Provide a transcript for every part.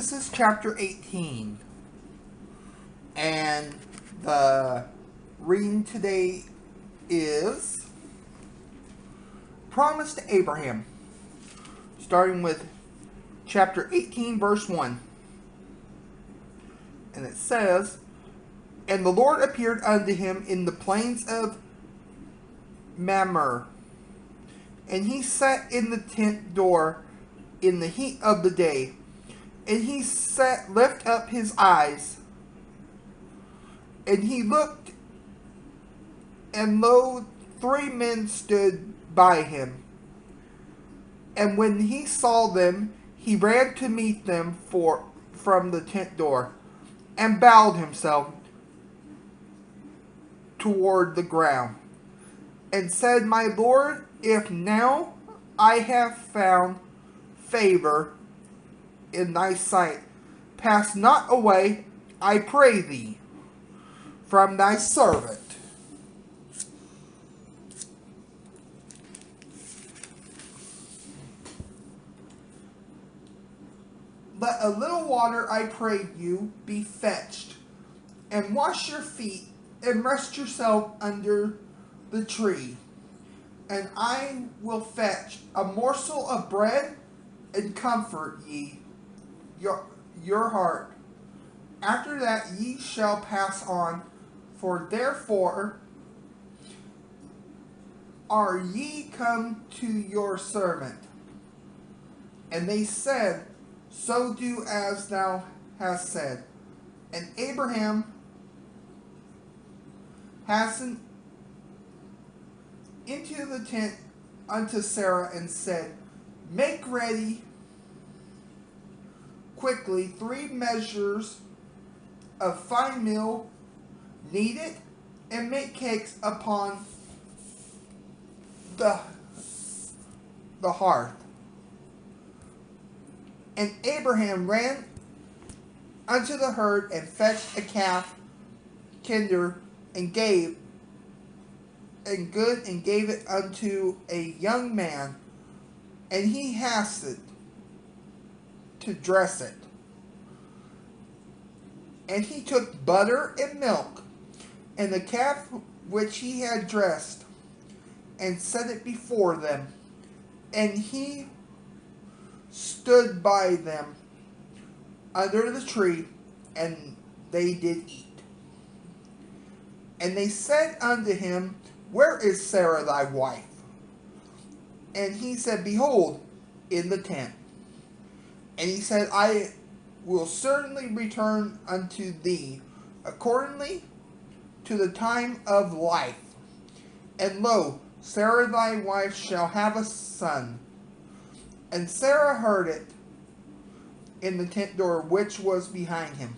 Genesis chapter 18. And the reading today is Promise to Abraham. Starting with chapter 18, verse 1. And it says, And the Lord appeared unto him in the plains of Mamre. And he sat in the tent door in the heat of the day. And he lift up his eyes, and he looked, and lo, 3 men stood by him. And when he saw them, he ran to meet them from the tent door, and bowed himself toward the ground, and said, My Lord, if now I have found favor in thy sight, pass not away, I pray thee, from thy servant. Let a little water, I pray you, be fetched, and wash your feet, and rest yourself under the tree. And I will fetch a morsel of bread, and comfort ye your heart. After that ye shall pass on, for therefore are ye come to your servant. And they said, So do as thou hast said. And Abraham hastened into the tent unto Sarah, and said, Make ready quickly 3 measures of fine meal, knead it, and make cakes upon the hearth. And Abraham ran unto the herd, and fetched a calf kinder, and gave it unto a young man, and he hasted to dress it. And he took butter and milk, and the calf which he had dressed, and set it before them. And he stood by them under the tree, and they did eat. And they said unto him, Where is Sarah thy wife? And he said, Behold, in the tent. And he said, I will certainly return unto thee accordingly to the time of life. And lo, Sarah thy wife shall have a son. And Sarah heard it in the tent door which was behind him.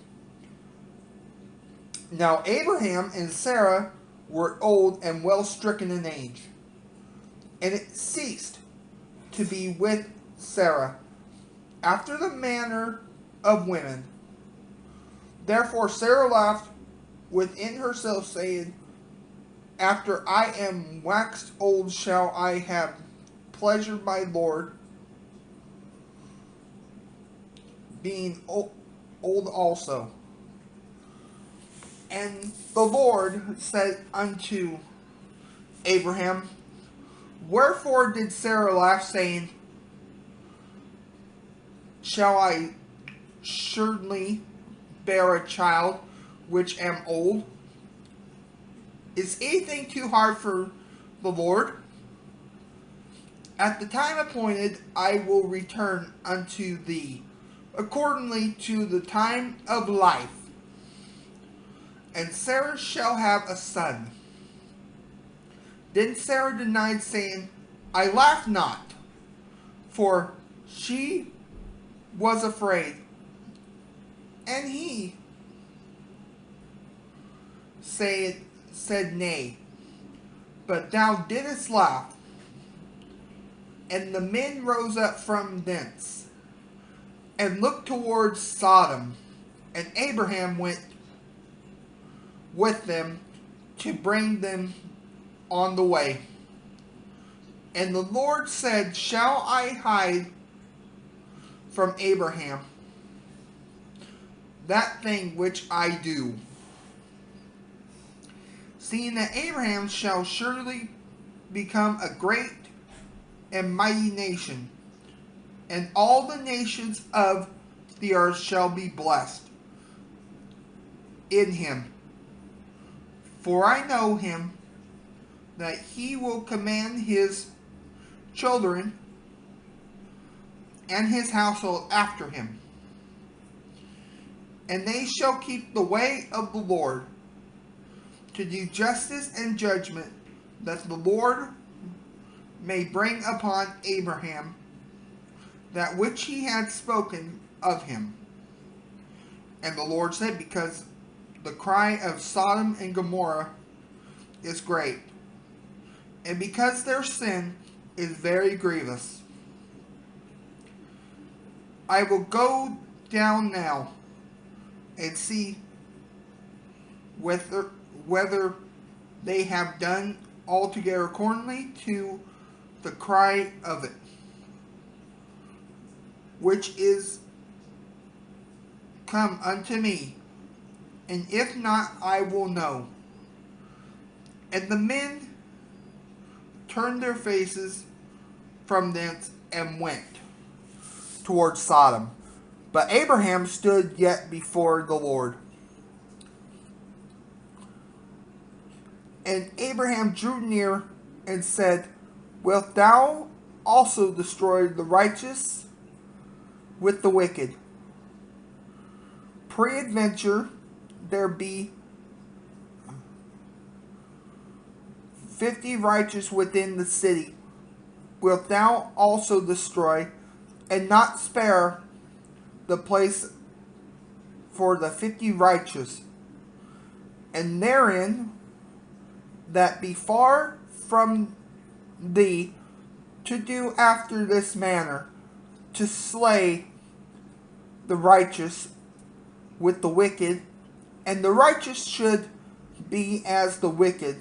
Now Abraham and Sarah were old and well stricken in age, and it ceased to be with Sarah after the manner of women. Therefore Sarah laughed within herself, saying, After I am waxed old shall I have pleasured my Lord, being old also. And the Lord said unto Abraham, Wherefore did Sarah laugh, saying, Shall I surely bear a child which am old? Is anything too hard for the Lord? At the time appointed I will return unto thee, accordingly to the time of life. And Sarah shall have a son. Then Sarah denied, saying, I laughed not, for she was afraid. And he said, Nay, but thou didst laugh. And the men rose up from thence, and looked towards Sodom. And Abraham went with them to bring them on the way. And the Lord said, Shall I hide from Abraham that thing which I do. Seeing that Abraham shall surely become a great and mighty nation, and all the nations of the earth shall be blessed in him. For I know him, that he will command his children and his household after him, and they shall keep the way of the Lord, to do justice and judgment, that the Lord may bring upon Abraham that which he had spoken of him. And the Lord said, because the cry of Sodom and Gomorrah is great, and because their sin is very grievous, I will go down now and see whether they have done altogether accordingly to the cry of it, which is come unto me, and if not, I will know. And the men turned their faces from thence and went towards Sodom. But Abraham stood yet before the Lord. And Abraham drew near and said, wilt thou also destroy the righteous with the wicked? Peradventure there be 50 righteous within the city. Wilt thou also destroy, and not spare the place for the 50 righteous? And therein that be far from thee to do after this manner, to slay the righteous with the wicked, and the righteous should be as the wicked,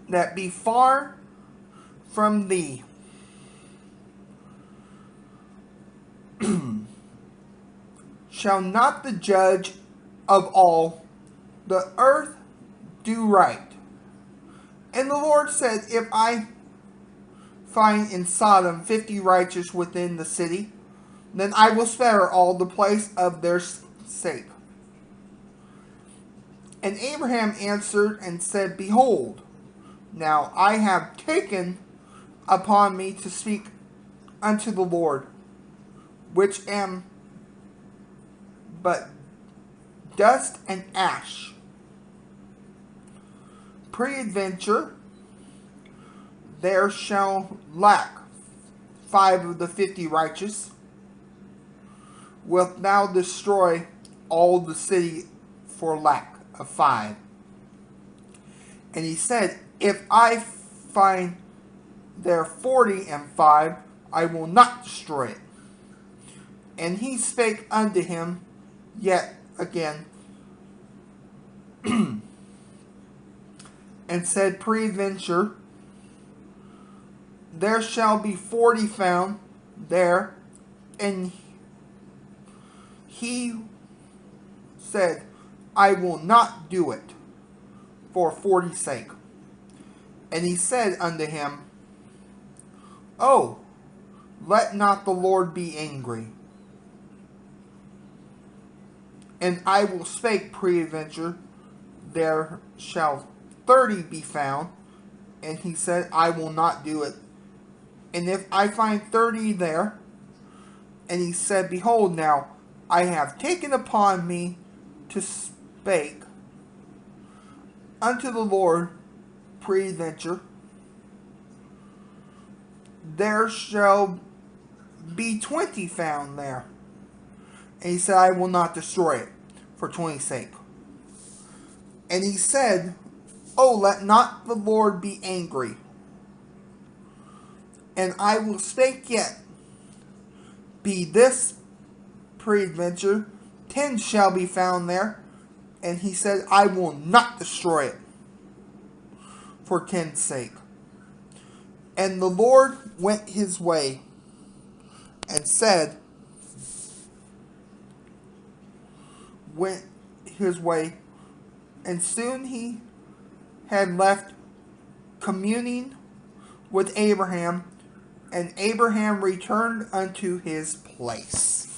that be far from thee. Shall not the judge of all the earth do right? And the Lord said, if I find in Sodom 50 righteous within the city, then I will spare all the place of their sake. And Abraham answered and said, behold, now I have taken upon me to speak unto the Lord, which am but dust and ash. Peradventure there shall lack 5 of the 50 righteous. Wilt thou destroy all the city for lack of 5? And he said, if I find there 40 and 5, I will not destroy it. And he spake unto him yet again, and said, peradventure there shall be 40 found there. And he said, I will not do it for 40's sake. And he said unto him, oh, let not the Lord be angry, and I will spake peradventure there shall 30 be found. And he said, I will not do it. And if I find 30 there, and he said, behold, now I have taken upon me to spake unto the Lord, peradventure there shall be 20 found there. And he said, I will not destroy it for 20's sake. And he said, oh, let not the Lord be angry, and I will spake yet, be this peradventure 10 shall be found there. And he said, I will not destroy it for 10's sake. And the Lord went his way, and said went his way, and soon he had left communing with Abraham, and Abraham returned unto his place.